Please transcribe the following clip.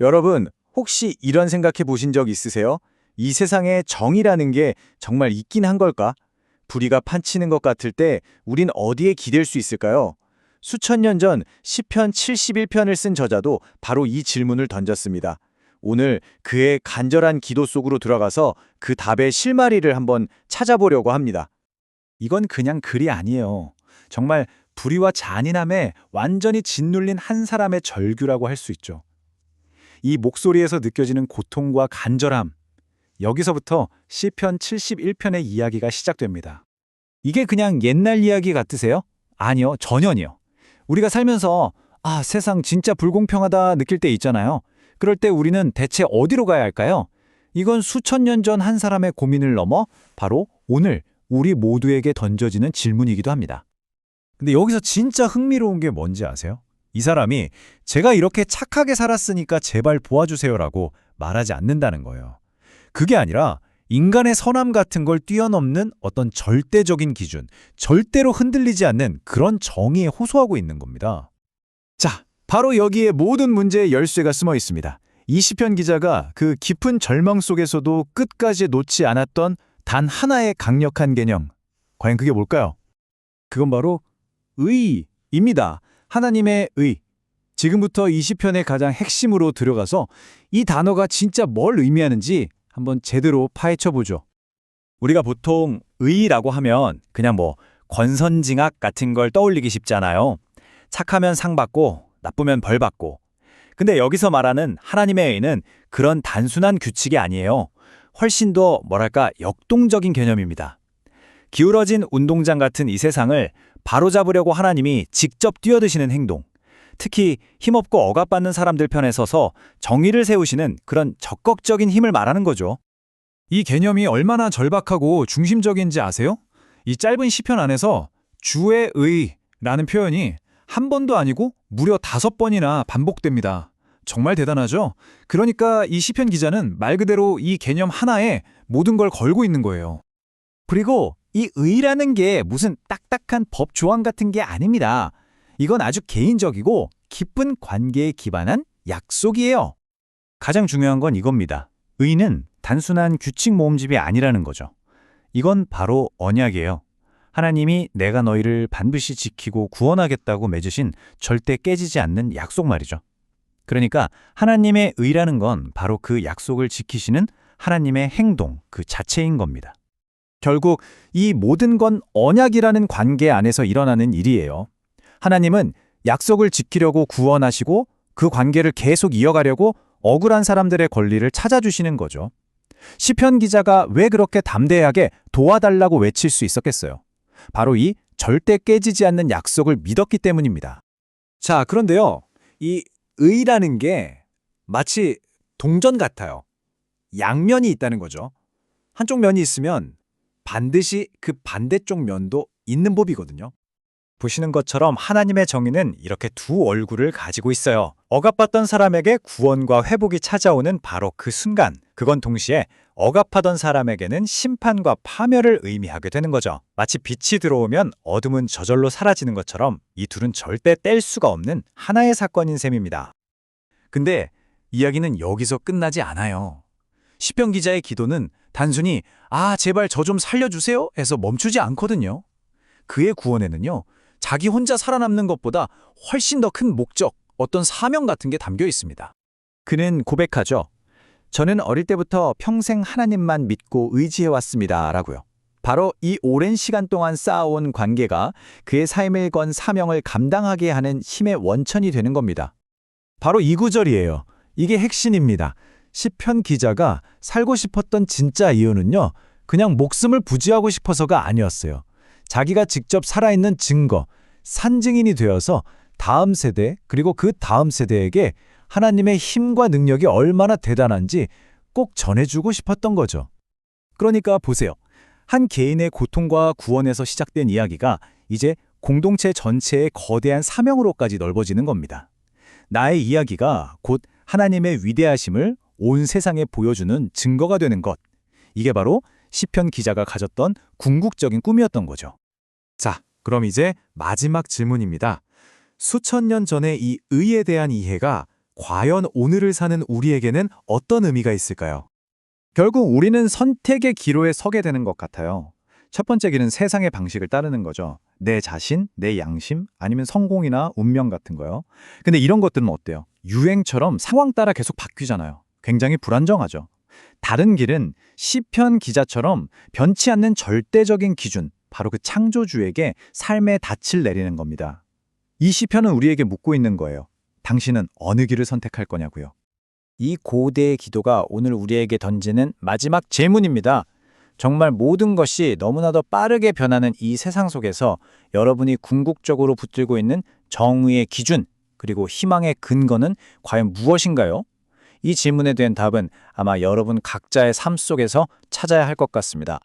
여러분, 혹시 이런 생각해 보신 적 있으세요? 이 세상에 정의라는 게 정말 있긴 한 걸까? 불의가 판치는 것 같을 때 우린 어디에 기댈 수 있을까요? 수천 년 전 시편 71편을 쓴 저자도 바로 이 질문을 던졌습니다. 오늘 그의 간절한 기도 속으로 들어가서 그 답의 실마리를 한번 찾아보려고 합니다. 이건 그냥 글이 아니에요. 정말 불의와 잔인함에 완전히 짓눌린 한 사람의 절규라고 할 수 있죠. 이 목소리에서 느껴지는 고통과 간절함, 여기서부터 시편 71편의 이야기가 시작됩니다. 이게 그냥 옛날 이야기 같으세요? 아니요, 전혀니요. 우리가 살면서 세상 진짜 불공평하다 느낄 때 있잖아요. 그럴 때 우리는 대체 어디로 가야 할까요? 이건 수천 년 전 한 사람의 고민을 넘어 바로 오늘 우리 모두에게 던져지는 질문이기도 합니다. 근데 여기서 진짜 흥미로운 게 뭔지 아세요? 이 사람이 제가 이렇게 착하게 살았으니까 제발 도와주세요라고 말하지 않는다는 거예요. 그게 아니라 인간의 선함 같은 걸 뛰어넘는 어떤 절대적인 기준, 절대로 흔들리지 않는 그런 정의에 호소하고 있는 겁니다. 자, 바로 여기에 모든 문제의 열쇠가 숨어 있습니다. 이 시편 기자가 그 깊은 절망 속에서도 끝까지 놓지 않았던 단 하나의 강력한 개념. 과연 그게 뭘까요? 그건 바로 의입니다. 하나님의 의. 지금부터 이 시편의 가장 핵심으로 들어가서 이 단어가 진짜 뭘 의미하는지 한번 제대로 파헤쳐 보죠. 우리가 보통 의라고 하면 그냥 권선징악 같은 걸 떠올리기 쉽잖아요. 착하면 상 받고 나쁘면 벌 받고. 근데 여기서 말하는 하나님의 의는 그런 단순한 규칙이 아니에요. 훨씬 더 역동적인 개념입니다. 기울어진 운동장 같은 이 세상을 바로잡으려고 하나님이 직접 뛰어드시는 행동. 특히 힘없고 억압받는 사람들 편에 서서 정의를 세우시는 그런 적극적인 힘을 말하는 거죠. 이 개념이 얼마나 절박하고 중심적인지 아세요? 이 짧은 시편 안에서 주의 의라는 표현이 한 번도 아니고 무려 5번이나 반복됩니다. 정말 대단하죠? 그러니까 이 시편 기자는 말 그대로 이 개념 하나에 모든 걸 걸고 있는 거예요. 그리고 이 의라는 게 무슨 딱딱한 법 조항 같은 게 아닙니다. 이건 아주 개인적이고 깊은 관계에 기반한 약속이에요. 가장 중요한 건 이겁니다. 의는 단순한 규칙 모음집이 아니라는 거죠. 이건 바로 언약이에요. 하나님이 내가 너희를 반드시 지키고 구원하겠다고 맺으신 절대 깨지지 않는 약속 말이죠. 그러니까 하나님의 의라는 건 바로 그 약속을 지키시는 하나님의 행동 그 자체인 겁니다. 결국 이 모든 건 언약이라는 관계 안에서 일어나는 일이에요. 하나님은 약속을 지키려고 구원하시고 그 관계를 계속 이어가려고 억울한 사람들의 권리를 찾아주시는 거죠. 시편 기자가 왜 그렇게 담대하게 도와달라고 외칠 수 있었겠어요? 바로 이 절대 깨지지 않는 약속을 믿었기 때문입니다. 자, 그런데요. 이 의라는 게 마치 동전 같아요. 양면이 있다는 거죠. 한쪽 면이 있으면 반드시 그 반대쪽 면도 있는 법이거든요. 보시는 것처럼 하나님의 정의는 이렇게 두 얼굴을 가지고 있어요. 억압받던 사람에게 구원과 회복이 찾아오는 바로 그 순간, 그건 동시에 억압하던 사람에게는 심판과 파멸을 의미하게 되는 거죠. 마치 빛이 들어오면 어둠은 저절로 사라지는 것처럼 이 둘은 절대 뗄 수가 없는 하나의 사건인 셈입니다. 근데 이야기는 여기서 끝나지 않아요. 시편 기자의 기도는 단순히 제발 저 좀 살려주세요 해서 멈추지 않거든요. 그의 구원에는요. 자기 혼자 살아남는 것보다 훨씬 더 큰 목적, 어떤 사명 같은 게 담겨 있습니다. 그는 고백하죠. 저는 어릴 때부터 평생 하나님만 믿고 의지해왔습니다. 라고요. 바로 이 오랜 시간 동안 쌓아온 관계가 그의 삶을 건 사명을 감당하게 하는 힘의 원천이 되는 겁니다. 바로 이 구절이에요. 이게 핵심입니다. 시편 기자가 살고 싶었던 진짜 이유는요. 그냥 목숨을 부지하고 싶어서가 아니었어요. 자기가 직접 살아있는 증거, 산증인이 되어서 다음 세대 그리고 그 다음 세대에게 하나님의 힘과 능력이 얼마나 대단한지 꼭 전해주고 싶었던 거죠. 그러니까 보세요. 한 개인의 고통과 구원에서 시작된 이야기가 이제 공동체 전체의 거대한 사명으로까지 넓어지는 겁니다. 나의 이야기가 곧 하나님의 위대하심을 온 세상에 보여주는 증거가 되는 것. 이게 바로 시편 기자가 가졌던 궁극적인 꿈이었던 거죠. 자, 그럼 이제 마지막 질문입니다. 수천 년 전의 이 의에 대한 이해가 과연 오늘을 사는 우리에게는 어떤 의미가 있을까요? 결국 우리는 선택의 기로에 서게 되는 것 같아요. 첫 번째 길은 세상의 방식을 따르는 거죠. 내 자신, 내 양심, 아니면 성공이나 운명 같은 거요. 근데 이런 것들은 어때요? 유행처럼 상황 따라 계속 바뀌잖아요. 굉장히 불안정하죠. 다른 길은 시편 기자처럼 변치 않는 절대적인 기준, 바로 그 창조주에게 삶의 닻을 내리는 겁니다. 이 시편은 우리에게 묻고 있는 거예요. 당신은 어느 길을 선택할 거냐고요. 이 고대의 기도가 오늘 우리에게 던지는 마지막 질문입니다. 정말 모든 것이 너무나도 빠르게 변하는 이 세상 속에서 여러분이 궁극적으로 붙들고 있는 정의의 기준, 그리고 희망의 근거는 과연 무엇인가요? 이 질문에 대한 답은 아마 여러분 각자의 삶 속에서 찾아야 할 것 같습니다.